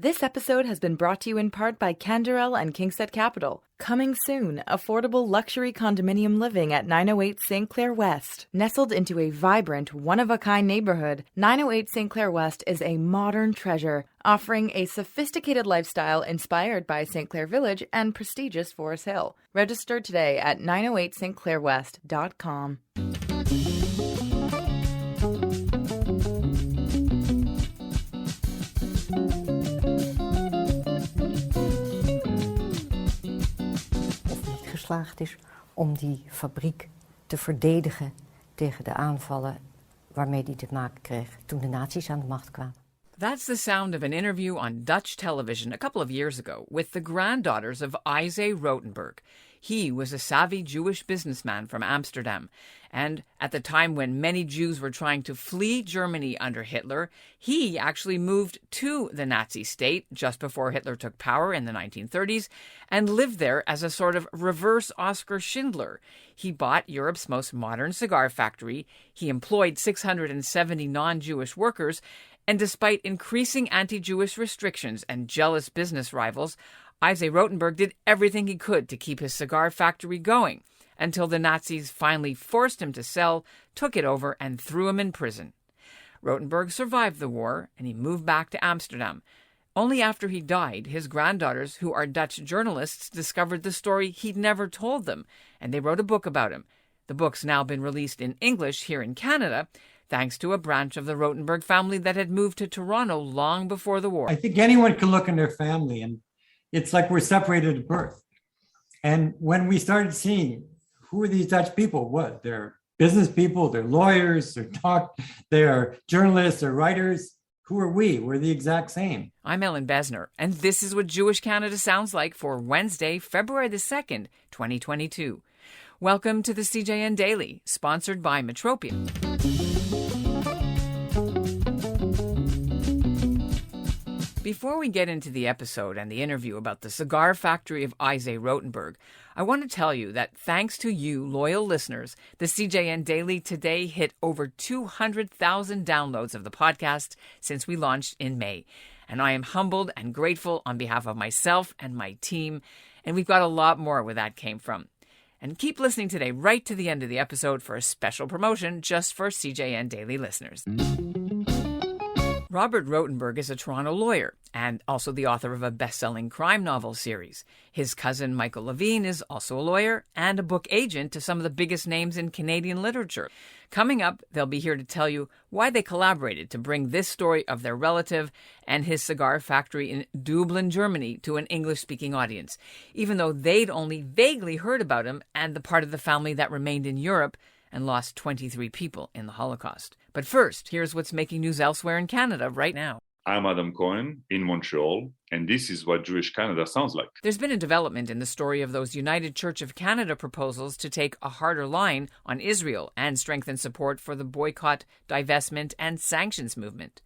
This episode has been brought to you in part by Canderel and Kingset Capital. Coming soon, affordable luxury condominium living at 908 St. Clair West. Nestled into a vibrant, one-of-a-kind neighborhood, 908 St. Clair West is a modern treasure, offering a sophisticated lifestyle inspired by St. Clair Village and prestigious Forest Hill. Register today at 908stclairwest.com. Geslaagd is om die fabriek te verdedigen tegen de aanvallen waarmee die te maken kreeg toen de nazi's aan de macht kwamen. That's the sound of an interview on Dutch television a couple of years ago with the granddaughters of Isay Rottenberg. He was a savvy Jewish businessman from Amsterdam, and at the time when many Jews were trying to flee Germany under Hitler, he actually moved to the Nazi state just before Hitler took power in the 1930s and lived there as a sort of reverse Oskar Schindler. He bought Europe's most modern cigar factory, he employed 670 non-Jewish workers, and despite increasing anti-Jewish restrictions and jealous business rivals, Isay Rottenberg did everything he could to keep his cigar factory going until the Nazis finally forced him to sell, took it over, and threw him in prison. Rotenberg survived the war, and he moved back to Amsterdam. Only after he died, his granddaughters, who are Dutch journalists, discovered the story he'd never told them, and they wrote a book about him. The book's now been released in English here in Canada, thanks to a branch of the Rotenberg family that had moved to Toronto long before the war. I think anyone can look in their family, and it's like we're separated at birth. And when we started seeing who are these Dutch people, what? They're business people, they're lawyers, they're journalists, they're writers. Who are we? We're the exact same. I'm Ellen Besner, and this is what Jewish Canada sounds like for Wednesday, February the 2nd, 2022. Welcome to the CJN Daily, sponsored by Metropium. Before we get into the episode and the interview about the cigar factory of Isay Rottenberg, I want to tell you that thanks to you, loyal listeners, the CJN Daily today hit over 200,000 downloads of the podcast since we launched in May. And I am humbled and grateful on behalf of myself and my team, and we've got a lot more where that came from. And keep listening today right to the end of the episode for a special promotion just for CJN Daily listeners. Robert Rotenberg is a Toronto lawyer and also the author of a best-selling crime novel series. His cousin Michael Levine is also a lawyer and a book agent to some of the biggest names in Canadian literature. Coming up, they'll be here to tell you why they collaborated to bring this story of their relative and his cigar factory in Dublin, Germany, to an English-speaking audience, even though they'd only vaguely heard about him and the part of the family that remained in Europe and lost 23 people in the Holocaust. But first, here's what's making news elsewhere in Canada right now. I'm Adam Cohen in Montreal, and this is what Jewish Canada sounds like. There's been a development in the story of those United Church of Canada proposals to take a harder line on Israel and strengthen support for the boycott, divestment, and sanctions movement.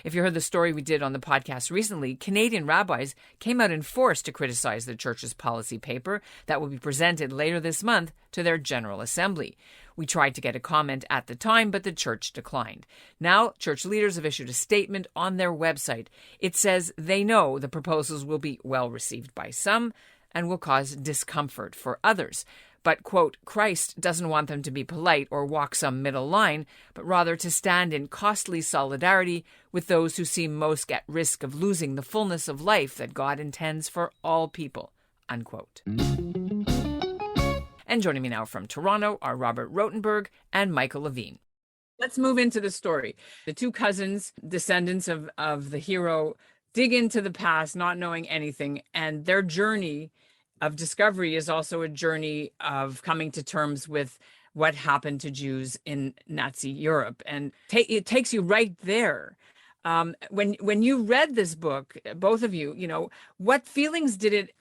If you heard the story we did on the podcast recently, Canadian rabbis came out in force to criticize the church's policy paper that will be presented later this month to their General Assembly. We tried to get a comment at the time, but the church declined. Now, church leaders have issued a statement on their website. It says they know the proposals will be well received by some and will cause discomfort for others. But, quote, Christ doesn't want them to be polite or walk some middle line, but rather to stand in costly solidarity with those who seem most at risk of losing the fullness of life that God intends for all people, unquote. And joining me now from Toronto are Robert Rotenberg and Michael Levine. Let's move into the story. The two cousins, descendants of the hero, dig into the past, not knowing anything, and their journey of discovery is also a journey of coming to terms with what happened to Jews in Nazi Europe. And it takes you right there. When you read this book, both of you, what feelings did it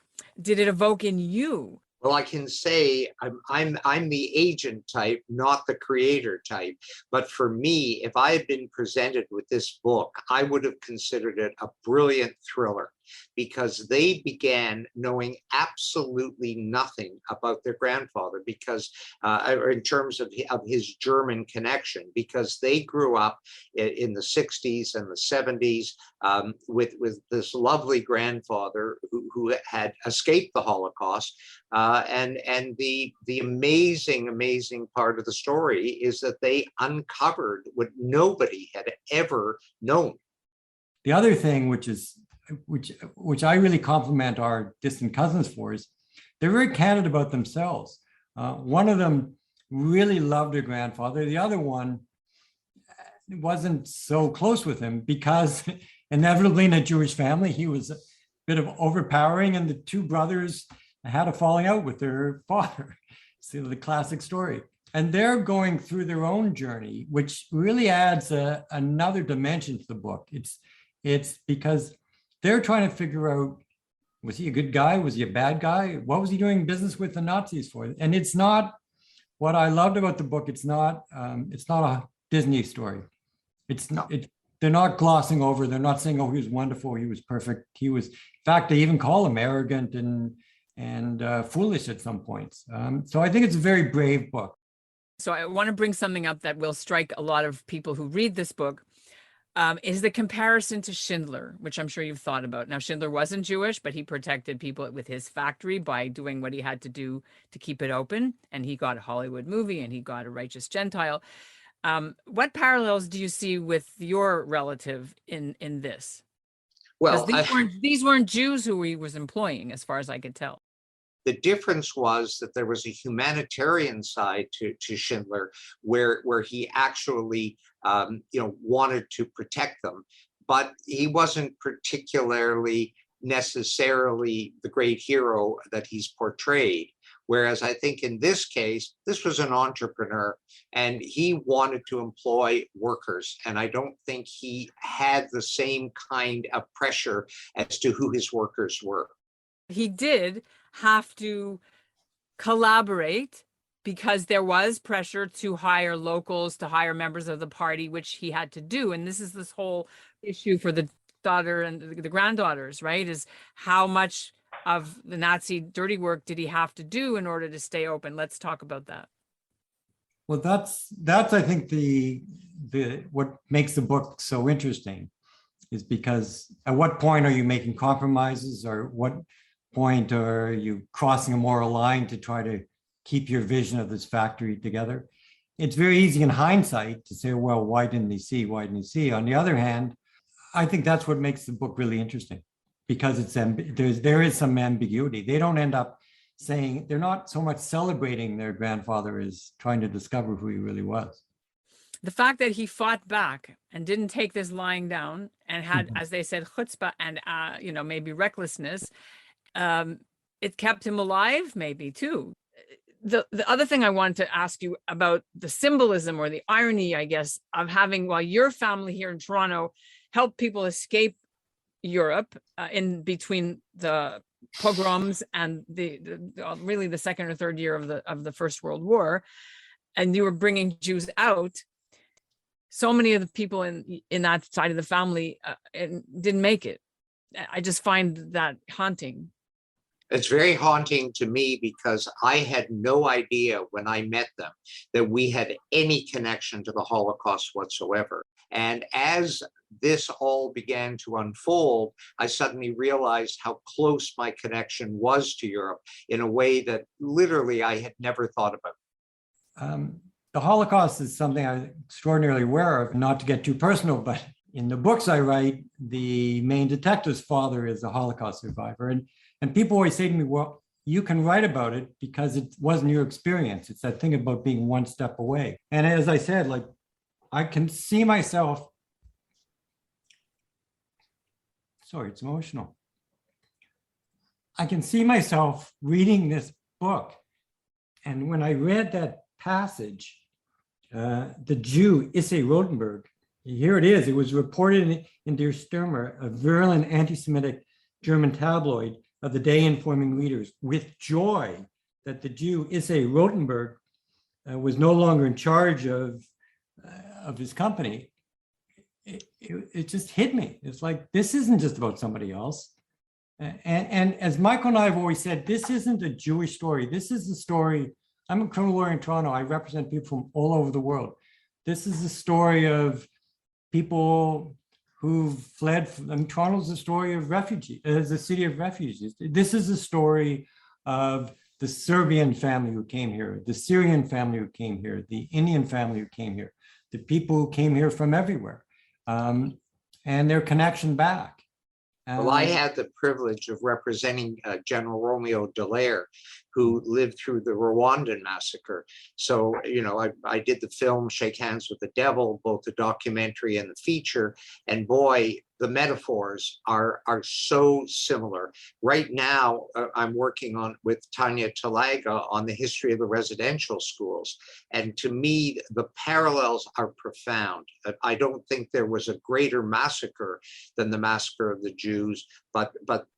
evoke in you? Well, I can say I'm the agent type, not the creator type. But for me, if I had been presented with this book, I would have considered it a brilliant thriller. because they began knowing absolutely nothing about their grandfather, because in terms of his German connection, because they grew up in the 60s and the 70s with this lovely grandfather who had escaped the Holocaust. And the amazing part of the story is that they uncovered what nobody had ever known. The other thing, which I really compliment our distant cousins for, is they're very candid about themselves. One of them really loved her grandfather. The other one wasn't so close with him because inevitably in a Jewish family, he was a bit of overpowering, and the two brothers had a falling out with their father. See the classic story. And they're going through their own journey, which really adds another dimension to the book. It's because they're trying to figure out, was he a good guy? Was he a bad guy? What was he doing business with the Nazis for? And it's not, what I loved about the book, it's not a Disney story. They're not glossing over. They're not saying, oh, he was wonderful, he was perfect. He was, in fact, they even call him arrogant and foolish at some points. So I think it's a very brave book. So I want to bring something up that will strike a lot of people who read this book, is the comparison to Schindler, which I'm sure you've thought about. Now, Schindler wasn't Jewish, but he protected people with his factory by doing what he had to do to keep it open. And he got a Hollywood movie and he got a Righteous Gentile. What parallels do you see with your relative in this? Well, these weren't Jews who he was employing, as far as I could tell. The difference was that there was a humanitarian side to Schindler, where he actually wanted to protect them, but he wasn't particularly necessarily the great hero that he's portrayed. Whereas I think in this case, this was an entrepreneur and he wanted to employ workers. And I don't think he had the same kind of pressure as to who his workers were. He did have to collaborate because there was pressure to hire locals, to hire members of the party, which he had to do. And this is this whole issue for the daughter and the granddaughters, right? Is how much of the Nazi dirty work did he have to do in order to stay open? Let's talk about that. Well, that's I think the what makes the book so interesting is because at what point are you making compromises, or what point are you crossing a moral line to try to keep your vision of this factory together? It's very easy in hindsight to say, well, why didn't he see? Why didn't he see? On the other hand, I think that's what makes the book really interesting, because there is some ambiguity. They don't end up saying, they're not so much celebrating their grandfather as trying to discover who he really was. The fact that he fought back and didn't take this lying down and had, as they said, chutzpah and maybe recklessness, it kept him alive, maybe too. The other thing I wanted to ask you about the symbolism or the irony, I guess, of having, while your family here in Toronto helped people escape Europe in between the pogroms and the really the second or third year of the First World War, and you were bringing Jews out. So many of the people in that side of the family didn't make it. I just find that haunting. It's very haunting to me because I had no idea when I met them that we had any connection to the Holocaust whatsoever. And as this all began to unfold, I suddenly realized how close my connection was to Europe in a way that literally I had never thought about. The Holocaust is something I'm extraordinarily aware of, not to get too personal, but in the books I write, the main detective's father is a Holocaust survivor. And people always say to me, well, you can write about it because it wasn't your experience. It's that thing about being one step away. And as I said, like, I can see myself, sorry, it's emotional. I can see myself reading this book. And when I read that passage, the Jew, Isay Rottenberg, here it is. It was reported in Der Stürmer, a virulent anti-Semitic German tabloid of the day, informing readers with joy that the Jew, Isay Rottenberg, was no longer in charge of his company. It just hit me. It's like, this isn't just about somebody else. And as Michael and I have always said, this isn't a Jewish story. This is the story. I'm a criminal lawyer in Toronto. I represent people from all over the world. This is the story of people who've fled. Toronto's the story of refugees, the city of refugees. This is the story of the Serbian family who came here, the Syrian family who came here, the Indian family who came here, the people who came here from everywhere, and their connection back. Well, I had the privilege of representing General Romeo Dallaire, who lived through the Rwandan massacre. So, I did the film Shake Hands with the Devil, both the documentary and the feature. And boy, the metaphors are so similar. Right now, I'm working with Tanya Talaga on the history of the residential schools. And to me, the parallels are profound. I don't think there was a greater massacre than the massacre of the Jews, but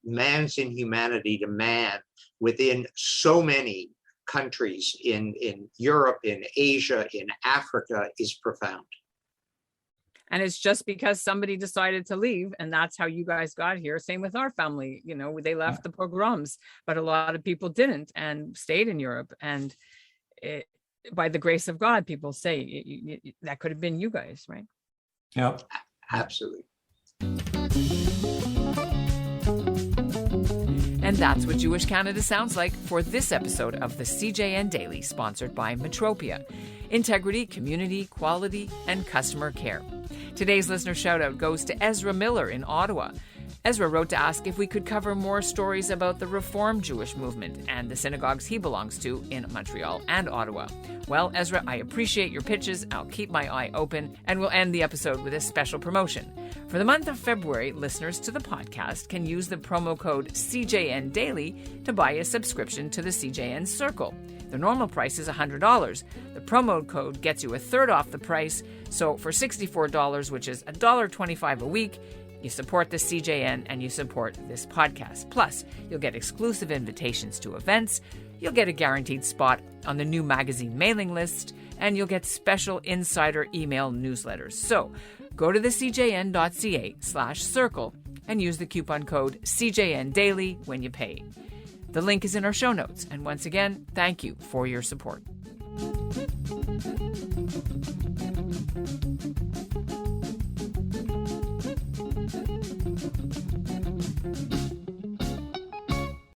man's inhumanity to man within so many countries in Europe, in Asia, in Africa is profound. And it's just because somebody decided to leave, and that's how you guys got here. Same with our family. They left the pogroms, but a lot of people didn't and stayed in Europe. And by the grace of God, people say that could have been you guys, right? Yeah, absolutely. And that's what Jewish Canada sounds like for this episode of the CJN Daily, sponsored by Metropia. Integrity, community, quality, and customer care. Today's listener shout-out goes to Ezra Miller in Ottawa. Ezra wrote to ask if we could cover more stories about the Reform Jewish movement and the synagogues he belongs to in Montreal and Ottawa. Well, Ezra, I appreciate your pitches. I'll keep my eye open, and we'll end the episode with a special promotion. For the month of February, listeners to the podcast can use the promo code CJN Daily to buy a subscription to the CJN Circle. The normal price is $100. The promo code gets you a third off the price. So for $64, which is $1.25 a week, you support the CJN and you support this podcast. Plus, you'll get exclusive invitations to events, you'll get a guaranteed spot on the new magazine mailing list, and you'll get special insider email newsletters. So go to the cjn.ca/circle and use the coupon code CJN Daily when you pay. The link is in our show notes. And once again, thank you for your support.